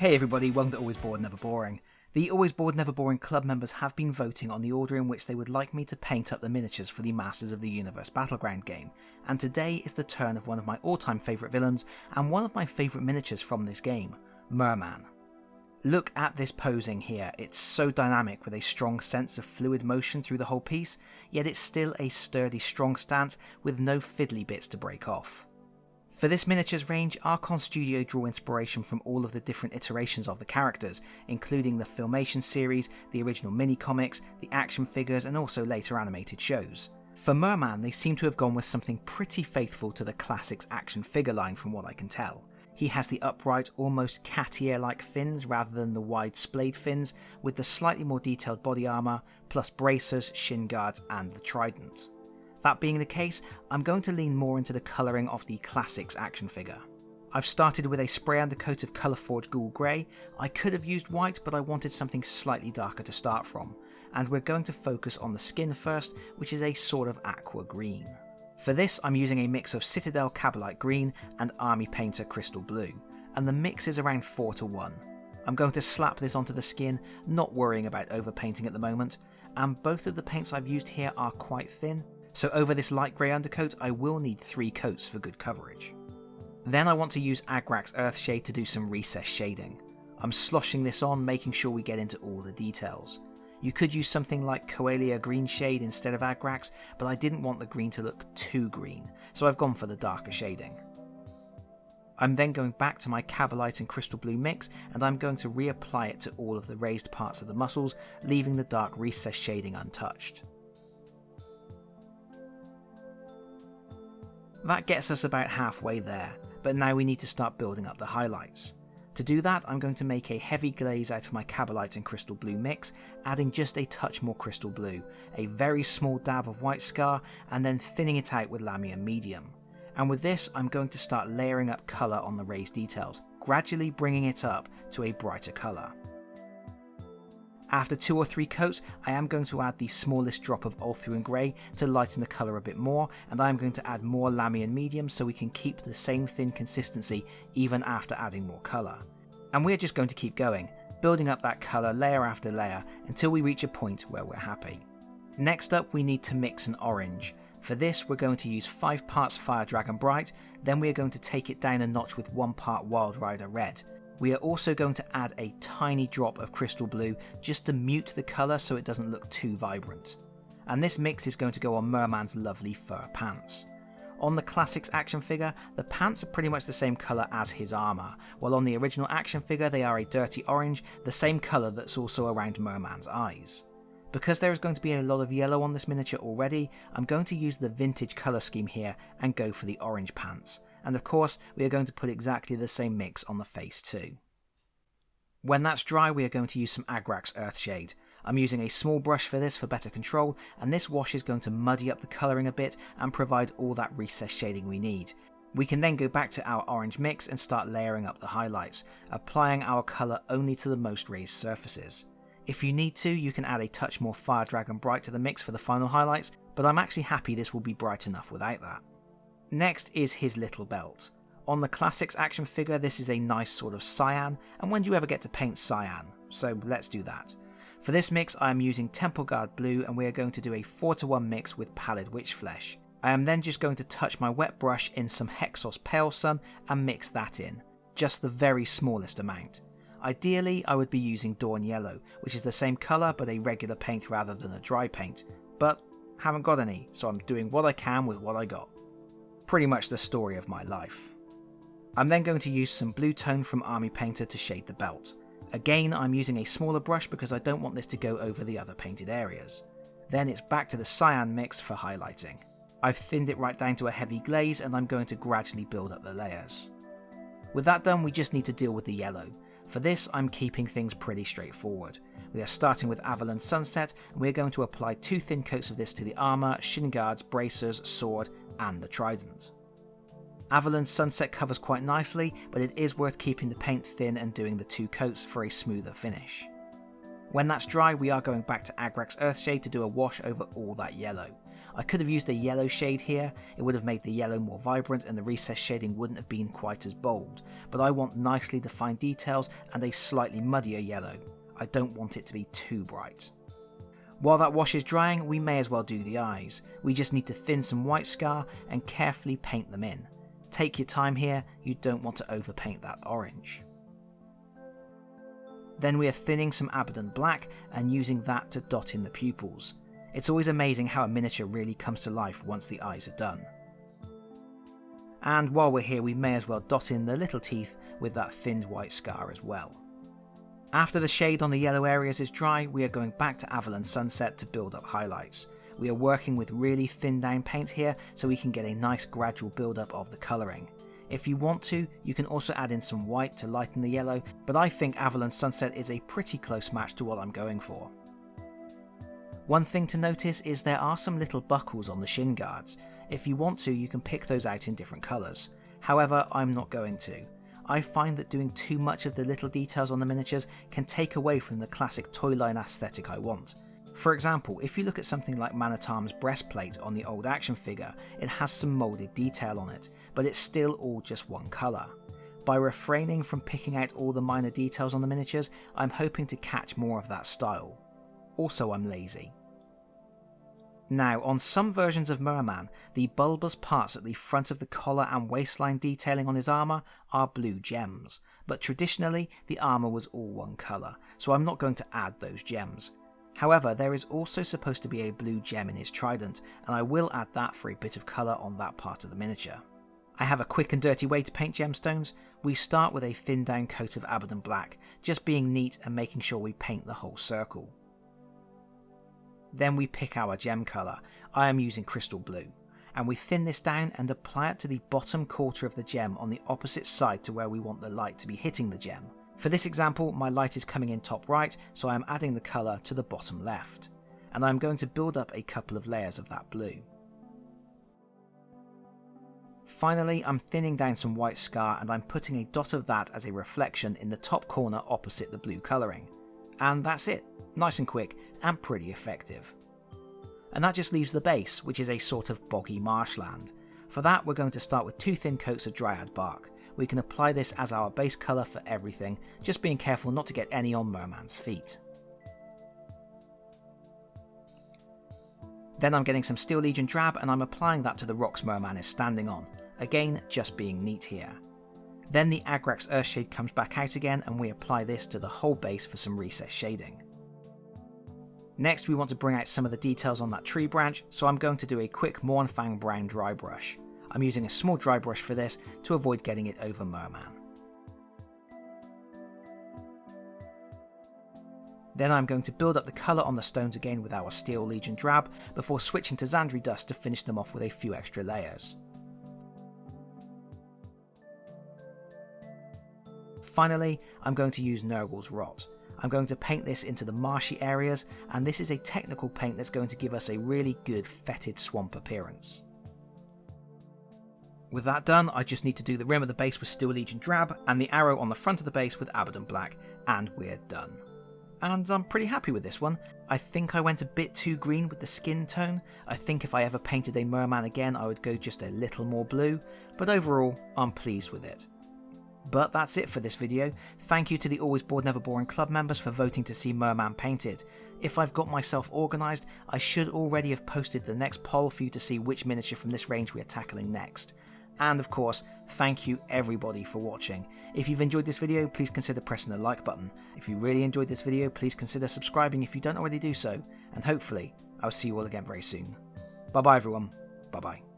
Hey everybody, welcome to Always Bored Never Boring. The Always Bored Never Boring club members have been voting on the order in which they would like me to paint up the miniatures for the Masters of the Universe Battleground game, and today is the turn of one of my all-time favourite villains and one of my favourite miniatures from this game, Merman. Look at this posing here, it's so dynamic with a strong sense of fluid motion through the whole piece, yet it's still a sturdy strong stance with no fiddly bits to break off. For this miniatures range, Archon Studio drew inspiration from all of the different iterations of the characters, including the Filmation series, the original mini-comics, the action figures and also later animated shows. For Merman, they seem to have gone with something pretty faithful to the classics action figure line from what I can tell. He has the upright, almost cat ear-like fins rather than the wide splayed fins, with the slightly more detailed body armour, plus bracers, shin guards and the trident. That being the case, I'm going to lean more into the colouring of the classics action figure. I've started with a spray undercoat of colour-forged ghoul grey. I could have used white, but I wanted something slightly darker to start from, and we're going to focus on the skin first, which is a sort of aqua green. For this I'm using a mix of Citadel Cabalite Green and Army Painter Crystal Blue, and the mix is around 4:1. I'm going to slap this onto the skin, not worrying about overpainting at the moment, and both of the paints I've used here are quite thin, so over this light grey undercoat I will need 3 coats for good coverage. Then I want to use Agrax Earthshade to do some recess shading. I'm sloshing this on, making sure we get into all the details. You could use something like Coelia Green Shade instead of Agrax, but I didn't want the green to look too green, so I've gone for the darker shading. I'm then going back to my Cabalite and Crystal Blue mix, and I'm going to reapply it to all of the raised parts of the muscles, leaving the dark recess shading untouched. That gets us about halfway there, but now we need to start building up the highlights. To do that, I'm going to make a heavy glaze out of my Cabalite and Crystal Blue mix, adding just a touch more Crystal Blue, a very small dab of White Scar, and then thinning it out with Lamium Medium. And with this, I'm going to start layering up colour on the raised details, gradually bringing it up to a brighter colour. After 2 or 3 coats, I am going to add the smallest drop of Ulthuan Grey to lighten the colour a bit more, and I am going to add more Lamium Medium so we can keep the same thin consistency even after adding more colour. And we're just going to keep going, building up that colour layer after layer until we reach a point where we're happy. Next up we need to mix an orange. For this we're going to use 5 parts Fire Dragon Bright, then we are going to take it down a notch with 1 part Wild Rider Red. We are also going to add a tiny drop of Crystal Blue just to mute the colour so it doesn't look too vibrant. And this mix is going to go on Merman's lovely fur pants. On the classics action figure, the pants are pretty much the same colour as his armour, while on the original action figure they are a dirty orange, the same colour that's also around Merman's eyes. Because there is going to be a lot of yellow on this miniature already, I'm going to use the vintage colour scheme here and go for the orange pants. And of course we are going to put exactly the same mix on the face too. When that's dry we are going to use some Agrax Earthshade. I'm using a small brush for this for better control, and this wash is going to muddy up the colouring a bit and provide all that recess shading we need. We can then go back to our orange mix and start layering up the highlights, applying our colour only to the most raised surfaces. If you need to, you can add a touch more Fire Dragon Bright to the mix for the final highlights, but I'm actually happy this will be bright enough without that. Next is his little belt. On the classics action figure this is a nice sort of cyan, and when do you ever get to paint cyan? So let's do that. For this mix I am using Temple Guard Blue, and we are going to do a 4:1 mix with Pallid Witch Flesh. I am then just going to touch my wet brush in some Hexos Pale Sun and mix that in, just the very smallest amount. Ideally I would be using Dawn Yellow, which is the same colour but a regular paint rather than a dry paint, but haven't got any, so I'm doing what I can with what I got. Pretty much the story of my life. I'm then going to use some blue tone from Army Painter to shade the belt. Again I'm using a smaller brush because I don't want this to go over the other painted areas. Then it's back to the cyan mix for highlighting. I've thinned it right down to a heavy glaze and I'm going to gradually build up the layers. With that done we just need to deal with the yellow. For this I'm keeping things pretty straightforward. We are starting with Avalon Sunset and we are going to apply 2 thin coats of this to the armour, shin guards, bracers, sword and the trident. Avalon Sunset covers quite nicely, but it is worth keeping the paint thin and doing the 2 coats for a smoother finish. When that's dry we are going back to Agrax Earthshade to do a wash over all that yellow. I could have used a yellow shade here, it would have made the yellow more vibrant and the recessed shading wouldn't have been quite as bold, but I want nicely defined details and a slightly muddier yellow. I don't want it to be too bright. While that wash is drying, we may as well do the eyes. We just need to thin some white scar and carefully paint them in. Take your time here, you don't want to overpaint that orange. Then we are thinning some ABNB black and using that to dot in the pupils. It's always amazing how a miniature really comes to life once the eyes are done. And while we're here, we may as well dot in the little teeth with that thinned white scar as well. After the shade on the yellow areas is dry, we are going back to Avalon Sunset to build up highlights. We are working with really thinned down paint here so we can get a nice gradual build up of the colouring. If you want to, you can also add in some white to lighten the yellow, but I think Avalon Sunset is a pretty close match to what I'm going for. One thing to notice is there are some little buckles on the shin guards. If you want to, you can pick those out in different colours. However, I'm not going to. I find that doing too much of the little details on the miniatures can take away from the classic toy line aesthetic I want. For example, if you look at something like Manatarm's breastplate on the old action figure, it has some moulded detail on it, but it's still all just one colour. By refraining from picking out all the minor details on the miniatures, I'm hoping to catch more of that style. Also, I'm lazy. Now, on some versions of Merman, the bulbous parts at the front of the collar and waistline detailing on his armour are blue gems, but traditionally the armour was all one colour, so I'm not going to add those gems. However, there is also supposed to be a blue gem in his trident, and I will add that for a bit of colour on that part of the miniature. I have a quick and dirty way to paint gemstones. We start with a thin down coat of ABNB black, just being neat and making sure we paint the whole circle. Then we pick our gem colour, I am using crystal blue, and we thin this down and apply it to the bottom quarter of the gem on the opposite side to where we want the light to be hitting the gem. For this example, my light is coming in top right, so I am adding the colour to the bottom left, and I am going to build up a couple of layers of that blue. Finally, I'm thinning down some white scar and I'm putting a dot of that as a reflection in the top corner opposite the blue colouring. And that's it, nice and quick and pretty effective. And that just leaves the base, which is a sort of boggy marshland. For that, we're going to start with 2 thin coats of dryad bark. We can apply this as our base colour for everything, just being careful not to get any on Merman's feet. Then I'm getting some Steel Legion drab and I'm applying that to the rocks Merman is standing on. Again, just being neat here. Then the Agrax Earthshade comes back out again and we apply this to the whole base for some recessed shading. Next we want to bring out some of the details on that tree branch, so I'm going to do a quick Mornfang brown dry brush. I'm using a small dry brush for this to avoid getting it over Merman. Then I'm going to build up the colour on the stones again with our Steel Legion drab before switching to Xandri dust to finish them off with a few extra layers. Finally, I'm going to use Nurgle's Rot. I'm going to paint this into the marshy areas, and this is a technical paint that's going to give us a really good fetid swamp appearance. With that done, I just need to do the rim of the base with Steel Legion drab and the arrow on the front of the base with ABNB black, and we're done. And I'm pretty happy with this one. I think I went a bit too green with the skin tone. I think if I ever painted a Merman again I would go just a little more blue, but overall I'm pleased with it. But that's it for this video. Thank you to the Always Bored Never Boring club members for voting to see Merman painted. If I've got myself organised, I should already have posted the next poll for you to see which miniature from this range we are tackling next. And of course, thank you everybody for watching. If you've enjoyed this video, please consider pressing the like button. If you really enjoyed this video, please consider subscribing if you don't already do so, and hopefully I'll see you all again very soon. Bye bye everyone, bye bye.